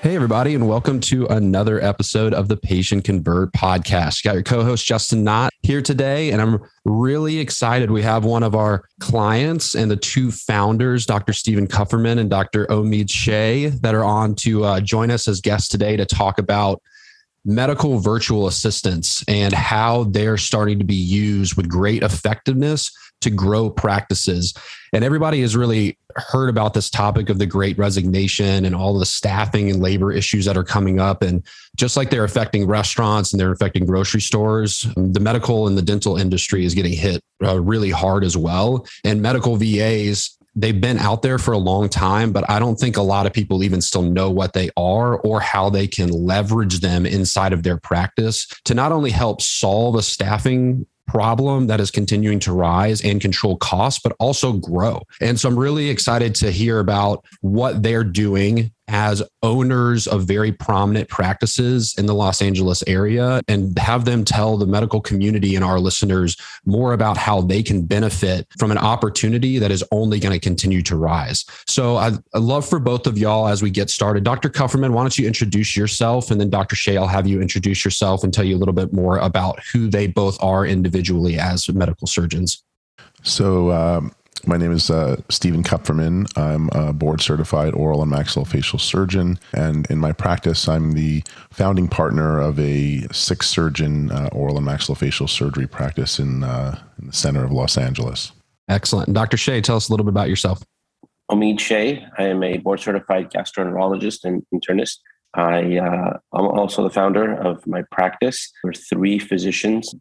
Hey, everybody, and welcome to another episode of the Patient Convert podcast. You got your co-host, Justin Knott, here today, and I'm really excited. We have one of our clients and the two founders, Dr. Kupferman and Dr. Omid Shaye, that are on to join us as guests today to talk about medical virtual assistants and how they're starting to be used with great effectiveness to grow practices. And everybody has really heard about this topic of the Great Resignation and all the staffing and labor issues that are coming up. And just like they're affecting restaurants and they're affecting grocery stores, the medical and the dental industry is getting hit really hard as well. And medical VAs, they've been out there for a long time, but I don't think a lot of people even still know what they are or how they can leverage them inside of their practice to not only help solve a staffing problem that is continuing to rise and control costs, but also grow. And so I'm really excited to hear about what they're doing as owners of very prominent practices in the Los Angeles area and have them tell the medical community and our listeners more about how they can benefit from an opportunity that is only going to continue to rise. So I'd love for both of y'all as we get started. Dr. Kupferman, why don't you introduce yourself? And then Dr. Shaye, I'll have you introduce yourself and tell you a little bit more about who they both are individually as medical surgeons. So, my name is Stephen Kupferman. I'm a board certified oral and maxillofacial surgeon. And in my practice, I'm the founding partner of a 6-surgeon oral and maxillofacial surgery practice in the center of Los Angeles. Excellent. And Dr. Shaye, tell us a little bit about yourself. Omid Shaye. I am a board certified gastroenterologist and internist. I'm also the founder of my practice. We're 3 physicians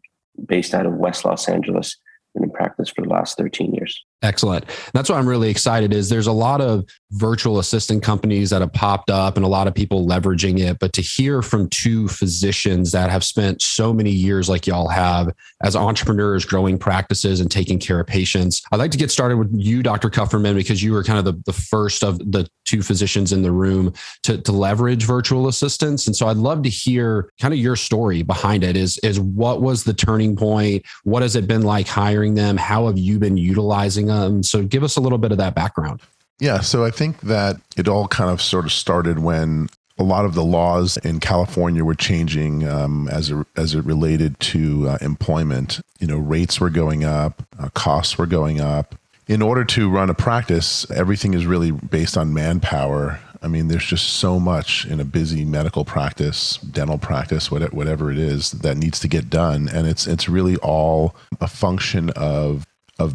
based out of West Los Angeles. Been in practice for the last 13 years. Excellent. That's why I'm really excited is there's a lot of virtual assistant companies that have popped up and a lot of people leveraging it. But to hear from 2 physicians that have spent so many years like y'all have as entrepreneurs growing practices and taking care of patients, I'd like to get started with you, Dr. Kupferman, because you were kind of the first of the 2 physicians in the room to leverage virtual assistants. And so I'd love to hear kind of your story behind it is what was the turning point? What has it been like hiring them? How have you been utilizing them? So give us a little bit of that background. Yeah, so I think that it all kind of sort of started when a lot of the laws in California were changing as it related to employment. You know, rates were going up, costs were going up. In order to run a practice, everything is really based on manpower. I mean, there's just so much in a busy medical practice, dental practice, whatever it is that needs to get done. And it's really all a function of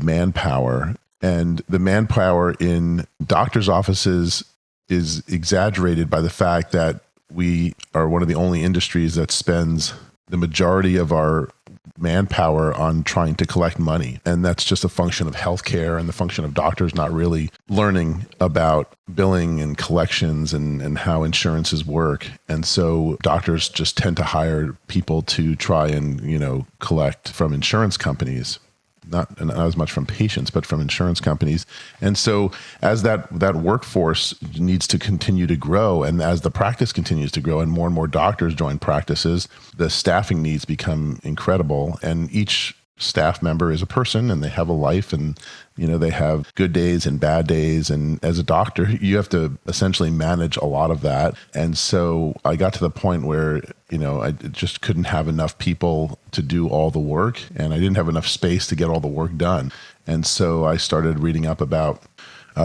manpower. And the manpower in doctors' offices is exaggerated by the fact that we are one of the only industries that spends the majority of our manpower on trying to collect money. And that's just a function of healthcare and the function of doctors not really learning about billing and collections and how insurances work. And so doctors just tend to hire people to try and, collect from insurance companies. Not as much from patients, but from insurance companies. And so as that workforce needs to continue to grow, and as the practice continues to grow and more doctors join practices, the staffing needs become incredible. And each staff member is a person and they have a life and, they have good days and bad days. And as a doctor, you have to essentially manage a lot of that. And so I got to the point where, I just couldn't have enough people to do all the work and I didn't have enough space to get all the work done. And so I started reading up about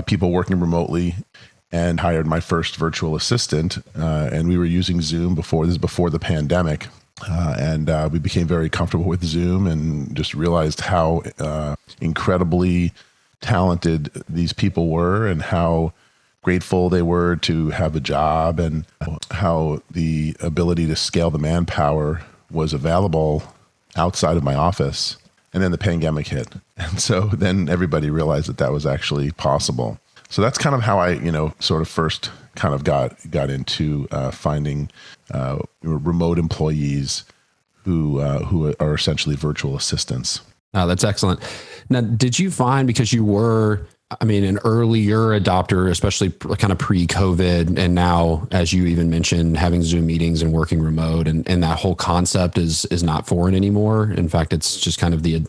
people working remotely and hired my first virtual assistant. And we were using Zoom before the pandemic. And we became very comfortable with Zoom and just realized how incredibly talented these people were and how grateful they were to have a job and how the ability to scale the manpower was available outside of my office. And then the pandemic hit. And so then everybody realized that was actually possible. So that's kind of how I, sort of first kind of got into finding remote employees who are essentially virtual assistants. Oh, that's excellent. Now, did you find, because you were I mean, an earlier adopter, especially kind of pre-COVID, and now, as you even mentioned, having Zoom meetings and working remote, and that whole concept is not foreign anymore. In fact, it's just kind of the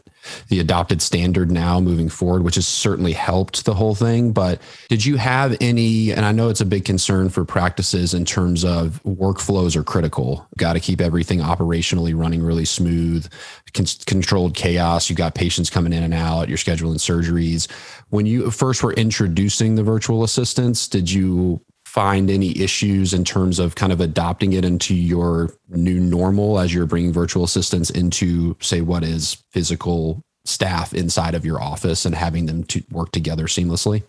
adopted standard now moving forward, which has certainly helped the whole thing. But did you have any, and I know it's a big concern for practices in terms of workflows are critical. Got to keep everything operationally running really smooth, controlled chaos. You got patients coming in and out, you're scheduling surgeries. When you first were introducing the virtual assistants, did you find any issues in terms of kind of adopting it into your new normal as you're bringing virtual assistants into, say, what is physical staff inside of your office and having them to work together seamlessly?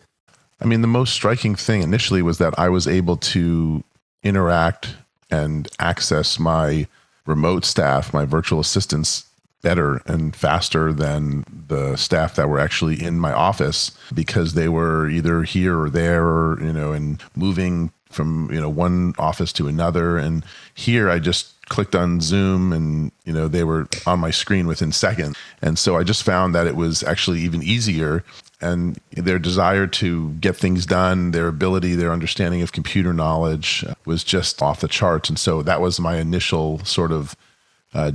I mean, the most striking thing initially was that I was able to interact and access my remote staff, my virtual assistants, better and faster than the staff that were actually in my office, because they were either here or there, or, and moving from, one office to another. And here I just clicked on Zoom and, they were on my screen within seconds. And so I just found that it was actually even easier, and their desire to get things done, their ability, their understanding of computer knowledge was just off the charts. And so that was my initial sort of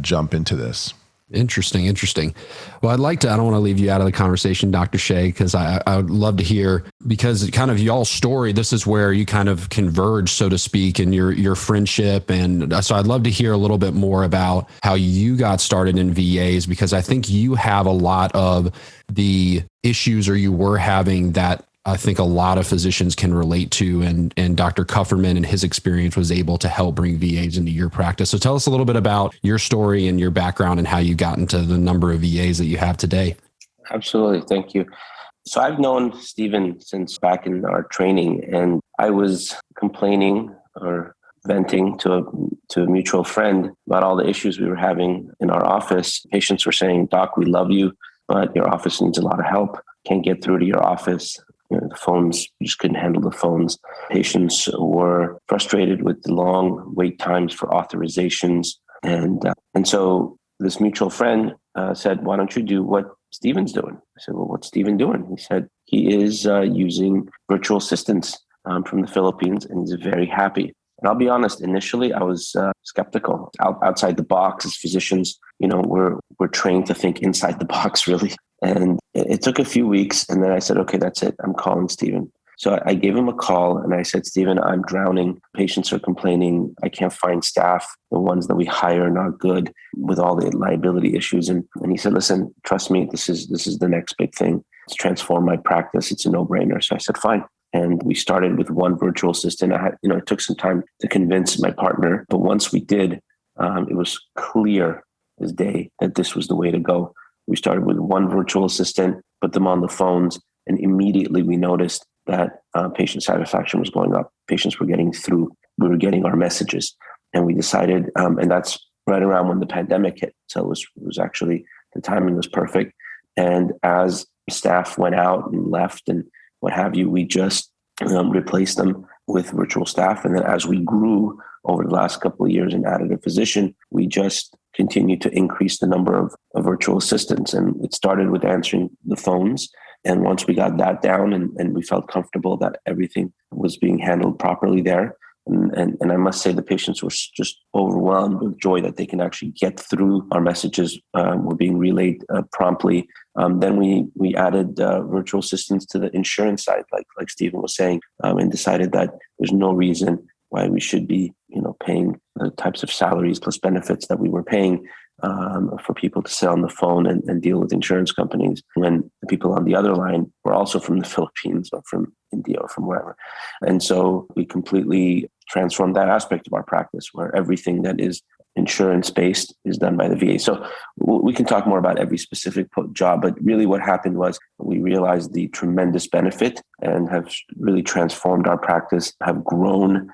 jump into this. Interesting. Well, I don't want to leave you out of the conversation, Dr. Shaye, because I would love to hear, because kind of y'all's story, this is where you kind of converge, so to speak, in your friendship. And so I'd love to hear a little bit more about how you got started in VAs, because I think you have a lot of the issues, or you were having, that I think a lot of physicians can relate to, and Dr. Kupferman and his experience was able to help bring VAs into your practice. So tell us a little bit about your story and your background and how you got into the number of VAs that you have today. Absolutely. Thank you. So I've known Stephen since back in our training, and I was complaining or venting to a mutual friend about all the issues we were having in our office. Patients were saying, "Doc, we love you, but your office needs a lot of help. Can't get through to your office. The phones, you just couldn't handle the phones." Patients were frustrated with the long wait times for authorizations. And so this mutual friend said, "Why don't you do what Stephen's doing?" I said, "Well, what's Stephen doing?" He said, "He is using virtual assistants from the Philippines, and he's very happy." And I'll be honest, initially I was skeptical. Outside the box, as physicians, we're trained to think inside the box, really. And it took a few weeks, and then I said, "Okay, that's it. I'm calling Stephen." So I gave him a call and I said, "Stephen, I'm drowning. Patients are complaining. I can't find staff. The ones that we hire are not good, with all the liability issues." And he said, "Listen, trust me, this is the next big thing. It's transform my practice. It's a no-brainer." So I said, "Fine." And we started with one virtual assistant. It took some time to convince my partner, but once we did, it was clear as day that this was the way to go. We started with one virtual assistant, put them on the phones, and immediately we noticed that patient satisfaction was going up. Patients were getting through. We were getting our messages, and we decided, and that's right around when the pandemic hit. So it was actually, the timing was perfect. And as staff went out and left and what have you, we just replaced them with virtual staff. And then as we grew over the last couple of years and added a physician, we just continued to increase the number of virtual assistants. And it started with answering the phones. And once we got that down and we felt comfortable that everything was being handled properly there, and I must say the patients were just overwhelmed with joy that they can actually get through our messages, were being relayed promptly. Then we added virtual assistants to the insurance side, like Stephen was saying, and decided that there's no reason why we should be paying the types of salaries plus benefits that we were paying for people to sit on the phone and deal with insurance companies when the people on the other line were also from the Philippines or from India or from wherever. And so we completely transformed that aspect of our practice, where everything that is insurance-based is done by the VA. So we can talk more about every specific job, but really what happened was we realized the tremendous benefit and have really transformed our practice, have grown,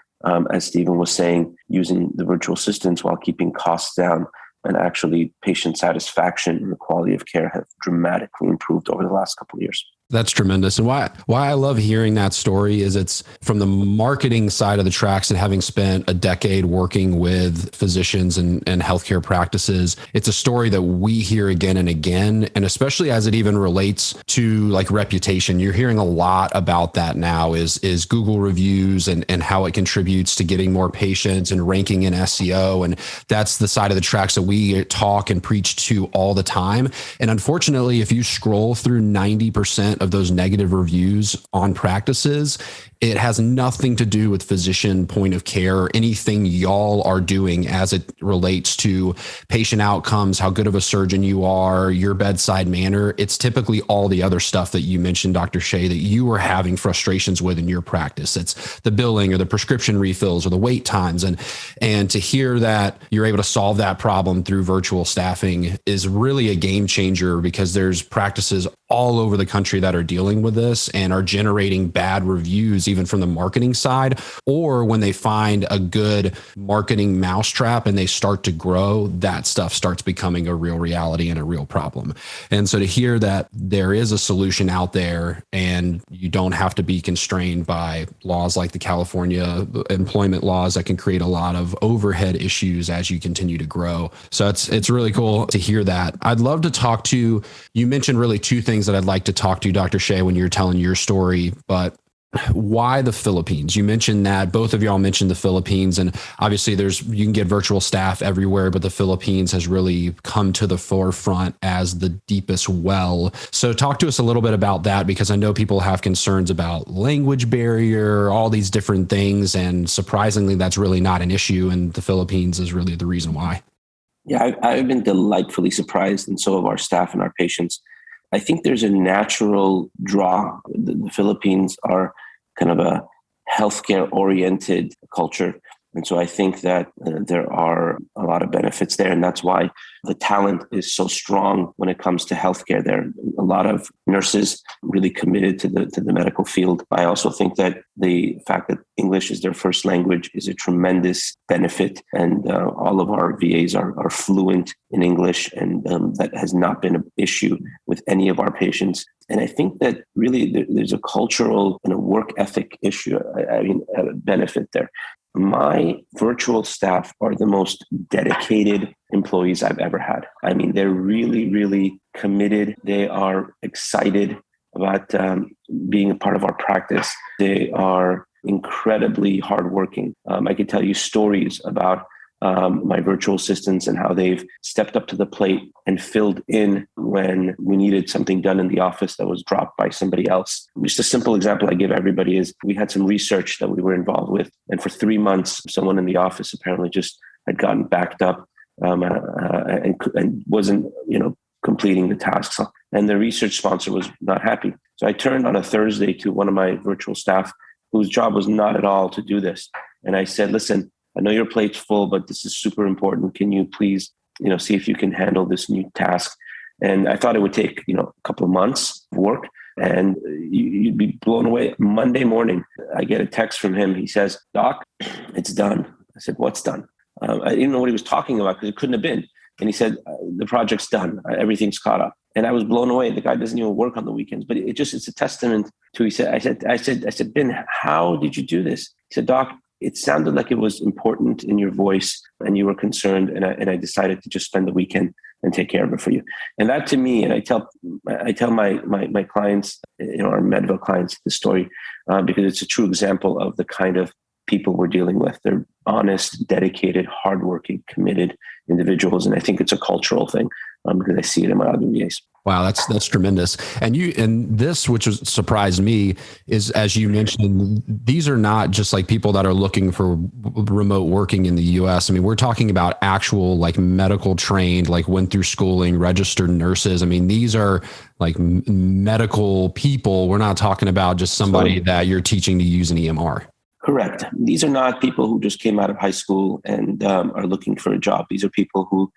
as Stephen was saying, using the virtual assistants while keeping costs down. And actually patient satisfaction and the quality of care have dramatically improved over the last couple of years. That's tremendous. And why I love hearing that story is it's from the marketing side of the tracks, and having spent a decade working with physicians and healthcare practices, it's a story that we hear again and again. And especially as it even relates to like reputation, you're hearing a lot about that now is Google reviews and how it contributes to getting more patients and ranking in SEO. And that's the side of the tracks that we talk and preach to all the time. And unfortunately, if you scroll through 90% of those negative reviews on practices, it has nothing to do with physician point of care or anything y'all are doing as it relates to patient outcomes, how good of a surgeon you are, your bedside manner. It's typically all the other stuff that you mentioned, Dr. Shaye, that you are having frustrations with in your practice. It's the billing or the prescription refills or the wait times. And to hear that you're able to solve that problem through virtual staffing is really a game changer, because there's practices all over the country that are dealing with this and are generating bad reviews, even from the marketing side, or when they find a good marketing mousetrap and they start to grow, that stuff starts becoming a real reality and a real problem. And so to hear that there is a solution out there and you don't have to be constrained by laws like the California employment laws that can create a lot of overhead issues as you continue to grow. So it's really cool to hear that. I'd love to talk to, you mentioned really two things that I'd like to talk to Dr. Shaye when you're telling your story, but why the Philippines? You mentioned that both of y'all mentioned the Philippines, and obviously you can get virtual staff everywhere, but the Philippines has really come to the forefront as the deepest well. So talk to us a little bit about that, because I know people have concerns about language barrier, all these different things. And surprisingly, that's really not an issue. And the Philippines is really the reason why. Yeah, I've been delightfully surprised, and so have our staff and our patients. I think there's a natural draw. The Philippines are kind of a healthcare-oriented culture. And so I think that there are a lot of benefits there. And that's why the talent is so strong when it comes to healthcare. There are a lot of nurses really committed to the medical field. I also think that the fact that English is their first language is a tremendous benefit. And all of our VAs are fluent in English. And that has not been an issue with any of our patients. And I think that really there's a cultural and a work ethic issue, a benefit there. My virtual staff are the most dedicated employees I've ever had. I mean, they're really, really committed. They are excited about being a part of our practice. They are incredibly hardworking. I could tell you stories about my virtual assistants and how they've stepped up to the plate and filled in when we needed something done in the office that was dropped by somebody else. Just a simple example I give everybody is we had some research that we were involved with. And for 3 months, someone in the office apparently just had gotten backed up and wasn't, completing the tasks. And the research sponsor was not happy. So I turned on a Thursday to one of my virtual staff whose job was not at all to do this. And I said, listen, I know your plate's full, but this is super important. Can you please, see if you can handle this new task? And I thought it would take, a couple of months of work, and you'd be blown away. Monday morning, I get a text from him. He says, Doc, it's done. I said, what's done? I didn't know what he was talking about because it couldn't have been. And he said, the project's done. Everything's caught up. And I was blown away. The guy doesn't even work on the weekends, but it's a testament to, I said, Ben, how did you do this? He said, Doc, it sounded like it was important in your voice and you were concerned. And I decided to just spend the weekend and take care of it for you. And that to me, and I tell my clients, our MedVA clients, the story, because it's a true example of the kind of people we're dealing with. They're honest, dedicated, hardworking, committed individuals. And I think it's a cultural thing because I see it in my other VAs. Wow, that's tremendous. And this, which has surprised me, is, as you mentioned, these are not just like people that are looking for remote working in the US. I mean, we're talking about actual like medical trained, like went through schooling, registered nurses. I mean, these are like medical people. We're not talking about just somebody that you're teaching to use an EMR. Correct. These are not people who just came out of high school and are looking for a job. These are people who,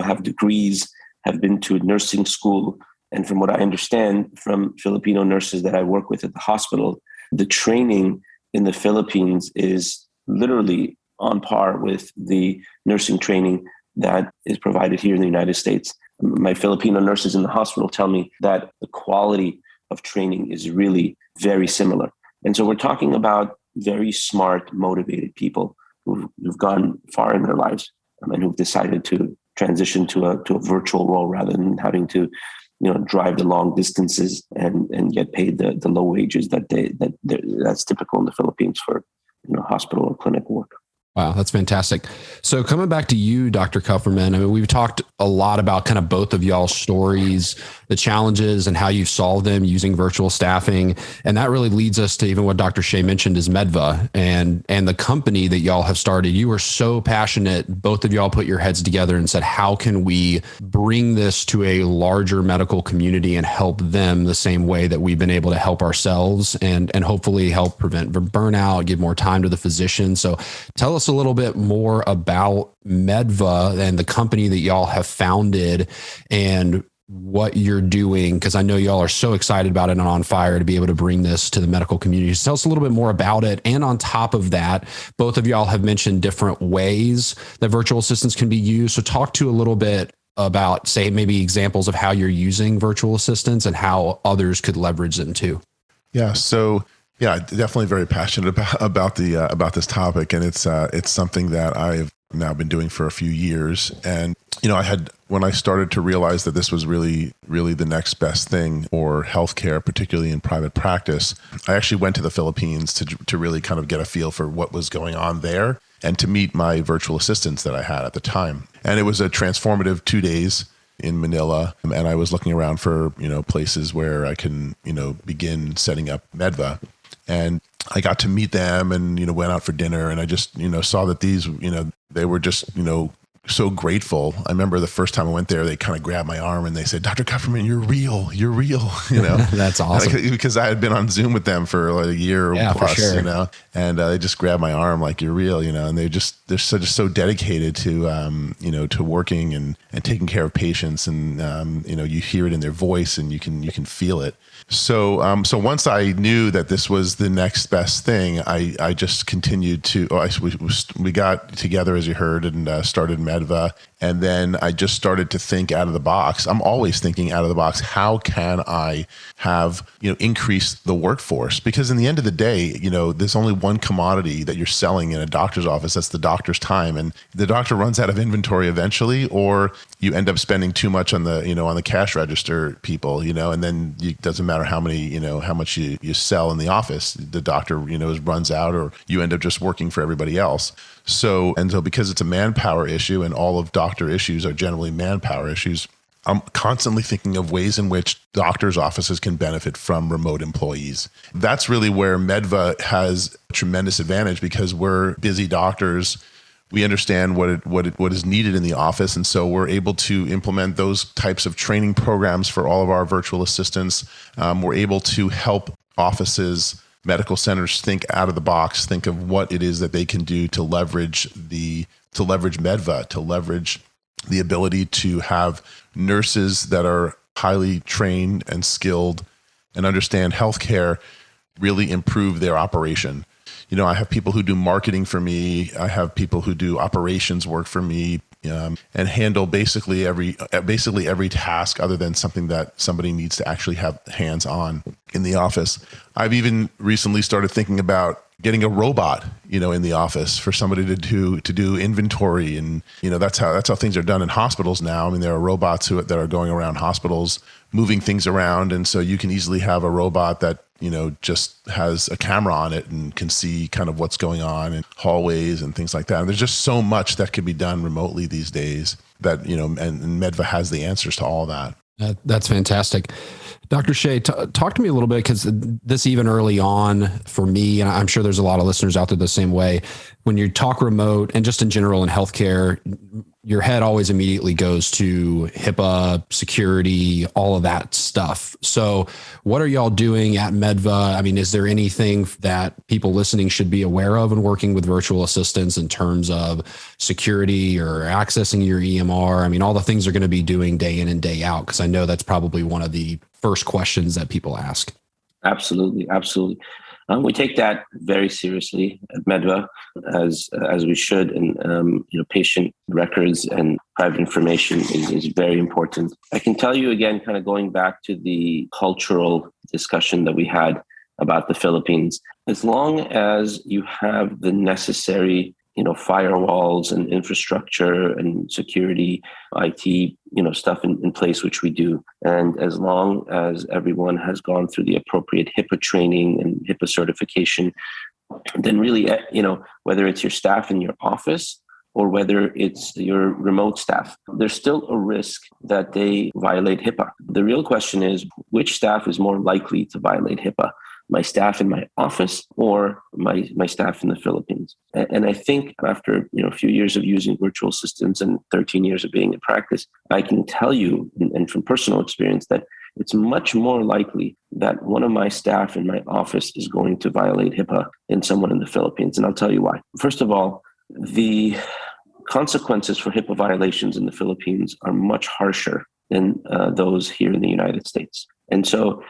have degrees, have been to nursing school. And from what I understand from Filipino nurses that I work with at the hospital, the training in the Philippines is literally on par with the nursing training that is provided here in the United States. My Filipino nurses in the hospital tell me that the quality of training is really very similar. And so we're talking about very smart, motivated people who've gone far in their lives and who've decided to transition to a virtual role rather than having to, drive the long distances and get paid the low wages that's typical in the Philippines for hospital or clinic work. Wow, that's fantastic. So coming back to you, Dr. Kupferman, I mean, we've talked a lot about kind of both of y'all's stories, the challenges and how you've solved them using virtual staffing. And that really leads us to even what Dr. Shaye mentioned is MedVA and the company that y'all have started. You were so passionate. Both of y'all put your heads together and said, how can we bring this to a larger medical community and help them the same way that we've been able to help ourselves and hopefully help prevent burnout, give more time to the physician. So tell us a little bit more about MedVA and the company that y'all have founded and what you're doing, because I know y'all are so excited about it and on fire to be able to bring this to the medical community. So tell us a little bit more about it. And on top of that, both of y'all have mentioned different ways that virtual assistants can be used. So talk to a little bit about, say, maybe examples of how you're using virtual assistants and how others could leverage them too. Yeah. So yeah, definitely very passionate about this topic, and it's something that I've now been doing for a few years. And when I started to realize that this was really the next best thing for healthcare, particularly in private practice, I actually went to the Philippines to really kind of get a feel for what was going on there and to meet my virtual assistants that I had at the time. And it was a transformative 2 days in Manila, and I was looking around for places where I can begin setting up MedVA. And I got to meet them and, went out for dinner, and I just, saw that these, they were just, so grateful. I remember the first time I went there, they kind of grabbed my arm and they said, "Dr. Kupferman, you're real. That's awesome. Because I had been on Zoom with them for like a year plus, for sure. And they just grabbed my arm like, "You're real," and they're so dedicated to, to working and taking care of patients. And, you hear it in their voice and you can feel it. So once I knew that this was the next best thing, I just continued to, we got together, as you heard, and started MedVA. And then I just started to think out of the box. I'm always thinking out of the box. How can I have, increase the workforce? Because in the end of the day, there's only one commodity that you're selling in a doctor's office. That's the doctor's time. And the doctor runs out of inventory eventually, or you end up spending too much on the, on the cash register people, and then it doesn't matter how many, how much you sell in the office, the doctor, runs out, or you end up just working for everybody else. So because it's a manpower issue and all of doctor issues are generally manpower issues, I'm constantly thinking of ways in which doctors' offices can benefit from remote employees. That's really where MedVA has a tremendous advantage, because we're busy doctors. We understand what is needed in the office. And so we're able to implement those types of training programs for all of our virtual assistants. We're able to help offices, medical centers think out of the box, think of what it is that they can do to leverage MedVA, to leverage the ability to have nurses that are highly trained and skilled and understand healthcare really improve their operation. I have people who do marketing for me. I have people who do operations work for me, and handle basically every task other than something that somebody needs to actually have hands on in the office. I've even recently started thinking about getting a robot, in the office for somebody to do inventory, and that's how things are done in hospitals now. I mean, there are robots that are going around hospitals moving things around, and so you can easily have a robot that just has a camera on it and can see kind of what's going on in hallways and things like that. And there's just so much that can be done remotely these days that, and MedVA has the answers to all that. That's fantastic. Dr. Shaye, talk to me a little bit, because this even early on for me, and I'm sure there's a lot of listeners out there the same way, when you talk remote and just in general in healthcare, your head always immediately goes to HIPAA, security, all of that stuff. So what are y'all doing at MedVA? I mean, is there anything that people listening should be aware of when working with virtual assistants in terms of security or accessing your EMR? I mean, all the things they're going to be doing day in and day out, because I know that's probably one of the first questions that people ask. Absolutely. We take that very seriously at MedVA, as we should, and patient records and private information is very important. I can tell you again, kind of going back to the cultural discussion that we had about the Philippines, as long as you have the necessary firewalls and infrastructure and security, IT, stuff in place, which we do. And as long as everyone has gone through the appropriate HIPAA training and HIPAA certification, then really, whether it's your staff in your office or whether it's your remote staff, there's still a risk that they violate HIPAA. The real question is, which staff is more likely to violate HIPAA? My staff in my office or my staff in the Philippines? And I think after a few years of using virtual assistants and 13 years of being in practice, I can tell you, and from personal experience, that it's much more likely that one of my staff in my office is going to violate HIPAA than someone in the Philippines. And I'll tell you why. First of all, the consequences for HIPAA violations in the Philippines are much harsher than those here in the United States. And so,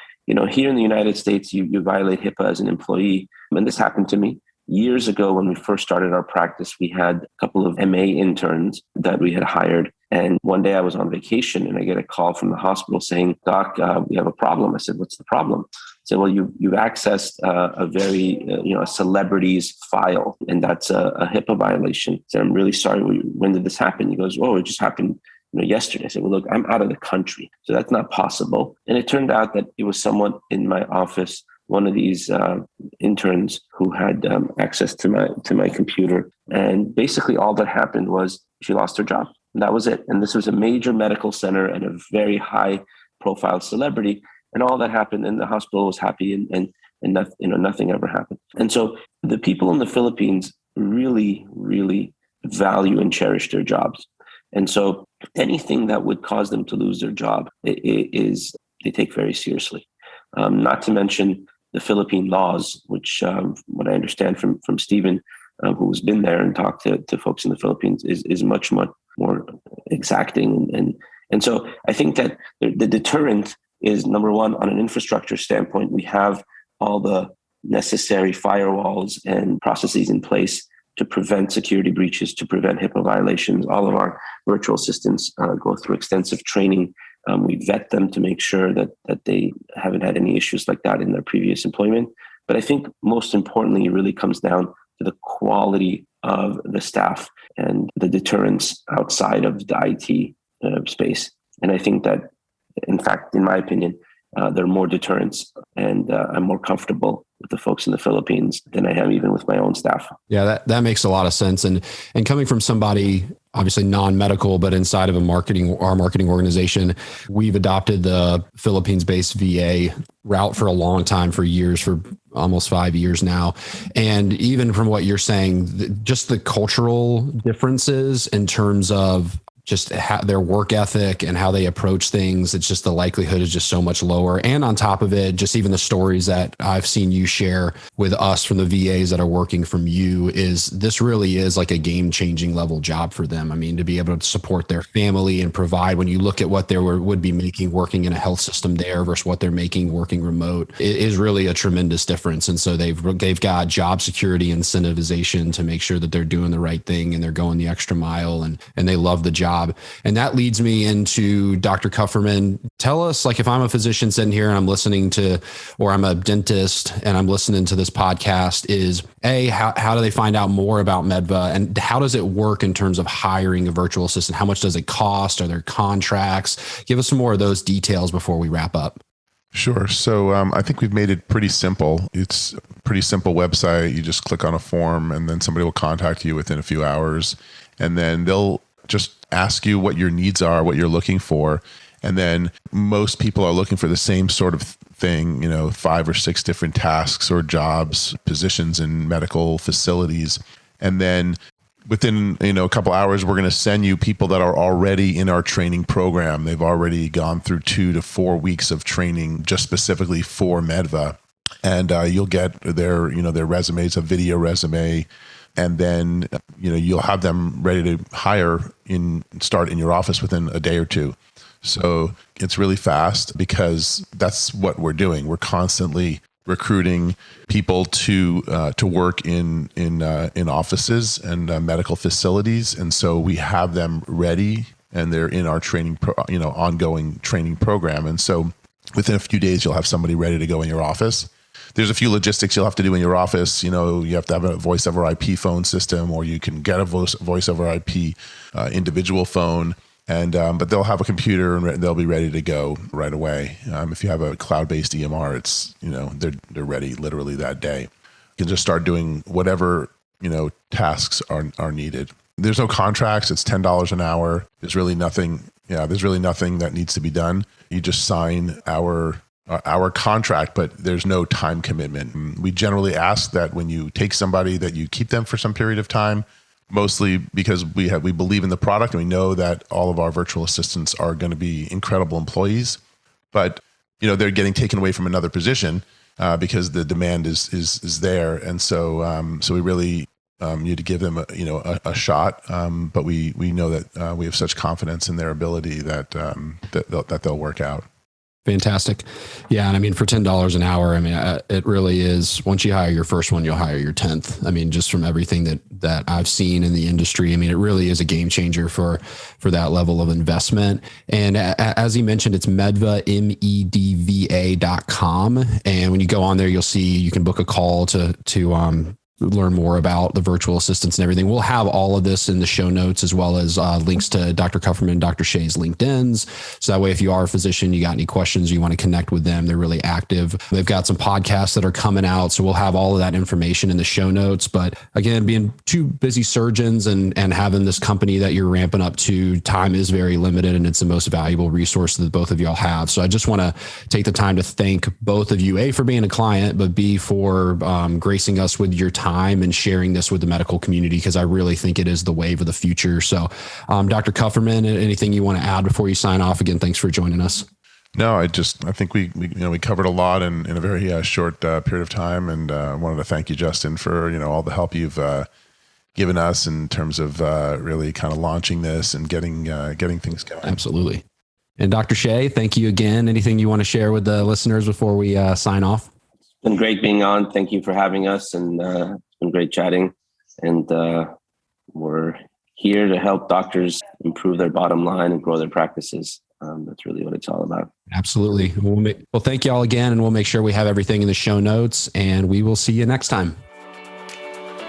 here in the United States, you violate HIPAA as an employee. And this happened to me years ago when we first started our practice. We had a couple of MA interns that we had hired. And one day I was on vacation and I get a call from the hospital saying, "Doc, we have a problem." I said, "What's the problem?" I said, "Well, you've accessed a very, a celebrity's file, and that's a HIPAA violation." I said, "I'm really sorry. When did this happen?" He goes, "Oh, it just happened yesterday." I said, "Well, look, I'm out of the country, so that's not possible." And it turned out that it was someone in my office, one of these interns who had access to my computer. And basically all that happened was she lost her job. And that was it. And this was a major medical center and a very high profile celebrity. And all that happened, and the hospital was happy, and nothing ever happened. And so the people in the Philippines really, really value and cherish their jobs. And so anything that would cause them to lose their job is they take very seriously. Not to mention the Philippine laws, which what I understand from Stephen, who's been there and talked to folks in the Philippines, is much, much more exacting. And so I think that the deterrent is, number one, on an infrastructure standpoint, we have all the necessary firewalls and processes in place to prevent security breaches, to prevent HIPAA violations. All of our virtual assistants go through extensive training. We vet them to make sure that they haven't had any issues like that in their previous employment. But I think most importantly, it really comes down to the quality of the staff and the deterrence outside of the IT space. And I think that, in fact, in my opinion, there are more deterrents, and I'm more comfortable with the folks in the Philippines than I am even with my own staff. Yeah, that makes a lot of sense. And coming from somebody obviously non-medical, but inside of our marketing organization, we've adopted the Philippines-based VA route for a long time, for years, for almost 5 years now. And even from what you're saying, just the cultural differences in terms of just their work ethic and how they approach things, it's just the likelihood is just so much lower. And on top of it, just even the stories that I've seen you share with us from the VAs that are working from you, is this really is like a game-changing level job for them. I mean, to be able to support their family and provide, when you look at what they would be making working in a health system there versus what they're making working remote, it is really a tremendous difference. And so they've got job security, incentivization to make sure that they're doing the right thing and they're going the extra mile, and they love the job. And that leads me into Dr. Kupferman. Tell us, like, if I'm a physician sitting here and I'm listening to, or I'm a dentist and I'm listening to this podcast, is how do they find out more about MedVA, and how does it work in terms of hiring a virtual assistant? How much does it cost? Are there contracts? Give us some more of those details before we wrap up. Sure. So I think we've made it pretty simple. It's a pretty simple website. You just click on a form and then somebody will contact you within a few hours, and then they'll just ask you what your needs are, what you're looking for. And then most people are looking for the same sort of thing, 5 or 6 different tasks or jobs, positions in medical facilities. And then within, a couple hours, we're going to send you people that are already in our training program. They've already gone through 2 to 4 weeks of training just specifically for MedVA. And you'll get their resumes, a video resume. And then, you'll have them ready to start in your office within a day or two. So it's really fast because that's what we're doing. We're constantly recruiting people to work in offices and medical facilities, and so we have them ready, and they're in our ongoing training program. And so within a few days, you'll have somebody ready to go in your office. There's a few logistics you'll have to do in your office. You have to have a voice over IP phone system, or you can get a voice over IP individual phone. And but they'll have a computer and they'll be ready to go right away. If you have a cloud-based EMR, it's they're ready literally that day. You can just start doing whatever tasks are needed. There's no contracts. It's $10 an hour. There's really nothing. There's really nothing that needs to be done. You just sign our contract, but there's no time commitment. We generally ask that when you take somebody that you keep them for some period of time. Mostly because we believe in the product and we know that all of our virtual assistants are going to be incredible employees, but they're getting taken away from another position because the demand is there, and so we really need to give them a shot. But we know that we have such confidence in their ability that they'll work out. Fantastic. Yeah. And I mean, for $10 an hour, I mean, it really is, once you hire your first one, you'll hire your 10th. I mean, just from everything that I've seen in the industry, I mean, it really is a game changer for that level of investment. And as he mentioned, it's MedVA, MEDVA.com. And when you go on there, you'll see you can book a call to learn more about the virtual assistants and everything. We'll have all of this in the show notes, as well as links to Dr. Kupferman and Dr. Shaye's LinkedIn's. So that way, if you are a physician, you got any questions, you want to connect with them, they're really active. They've got some podcasts that are coming out. So we'll have all of that information in the show notes. But again, being two busy surgeons and having this company that you're ramping up to, time is very limited, and it's the most valuable resource that both of y'all have. So I just want to take the time to thank both of you, A, for being a client, but B, for gracing us with your time and sharing this with the medical community, because I really think it is the wave of the future. So Dr. Kupferman, anything you want to add before you sign off? Again, thanks for joining us. No, I think we covered a lot in a very short period of time, and I wanted to thank you, Justin, for all the help you've given us in terms of really kind of launching this and getting things going. Absolutely. And Dr. Shaye, thank you again. Anything you want to share with the listeners before we sign off? It's been great being on. Thank you for having us, and it's been great chatting. And we're here to help doctors improve their bottom line and grow their practices. That's really what it's all about. Absolutely. Well, thank you all again, and we'll make sure we have everything in the show notes, and we will see you next time.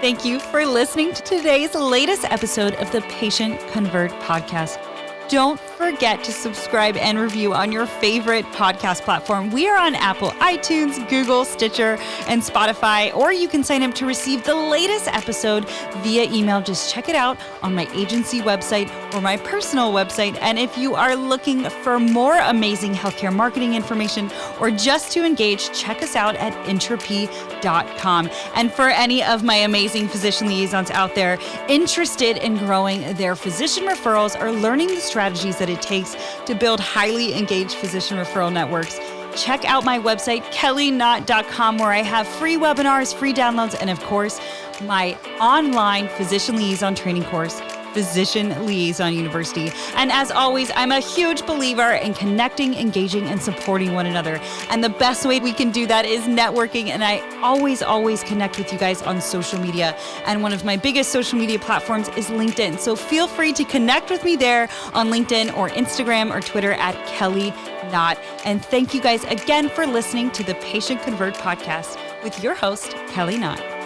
Thank you for listening to today's latest episode of the Patient Convert podcast. Don't forget to subscribe and review on your favorite podcast platform. We are on Apple, iTunes, Google, Stitcher, and Spotify, or you can sign up to receive the latest episode via email. Just check it out on my agency website or my personal website. And if you are looking for more amazing healthcare marketing information or just to engage, check us out at Entropy.com. And for any of my amazing physician liaisons out there interested in growing their physician referrals or learning the strategies that it takes to build highly engaged physician referral networks, check out my website, kellyknott.com, where I have free webinars, free downloads, and of course, my online physician liaison training course, Physician Liaison University. And as always, I'm a huge believer in connecting, engaging, and supporting one another. And the best way we can do that is networking. And I always connect with you guys on social media. And one of my biggest social media platforms is LinkedIn. So feel free to connect with me there on LinkedIn or Instagram or Twitter at Kelly Knott. And thank you guys again for listening to the Patient Convert podcast with your host, Kelly Knott.